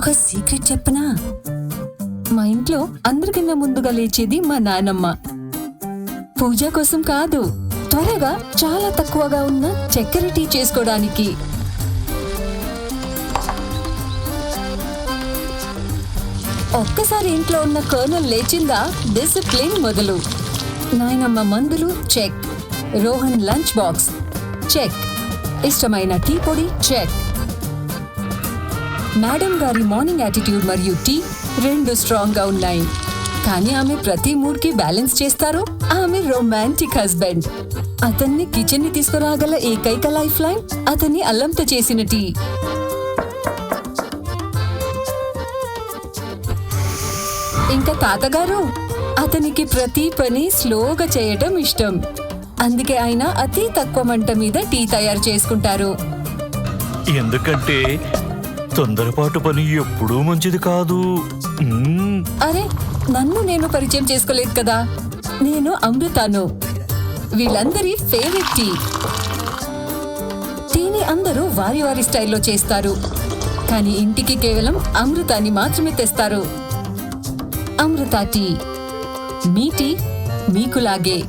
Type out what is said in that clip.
ఒక సీక్రెట్ చెప్పనా? మా ఇంట్లో అందరికన్నా ముందుగా లేచేది మా నానమ్మ. పూజ కోసం కాదు, త్వరగా చాలా తక్కువగా ఉన్న చక్కెర టీ చేసుకోవడానికి. ఒక్కసారి ఇంట్లో ఉన్న కర్నల్ లేచిందా డిసిప్లిన్ మొదలు. నాయనమ్మ మందులు check, Rohan lunch box check, ఇష్టమైన టీ పొడి చెక్. మేడం గారి మార్నింగ్ యాటిట్యూడ్ మరియు టీ రెండు స్ట్రాంగ్ గా ఉన్నాయి, కానీ ఆమె ప్రతి మూడ్ కి బ్యాలెన్స్ చేస్తారు. ఆమె రొమాంటిక్ హస్బెండ్. అతన్ని కిచెన్ ని తీసుకురాగల ఏకైక లైఫ్ లైన్ అతన్ని అల్లంతో చేసిన టీ. ఇంకా తాతగారు, అతనికి ప్రతి పని స్లోగా చేయటం ఇష్టం. అందుకే ఆయన అతి తక్కువ మంట మీద టీ తయారు చేసుకుంటారు. ఎందుకంటే తొందరపాటు పని ఎప్పుడూ మంచిది కాదు. అరే, నన్ను నేను పరిచయం చేసుకోలేదు కదా. నేను అమృతాను, వీళ్ళందరి ఫేవరెట్ టీ. టీని అందరూ వారి వారి స్టైల్లో చేస్తారు, కానీ ఇంటికి కేవలం అమృతాన్ని మాత్రమే తెస్తారు. అమృత టీ, మీ టీ మీకులాగే.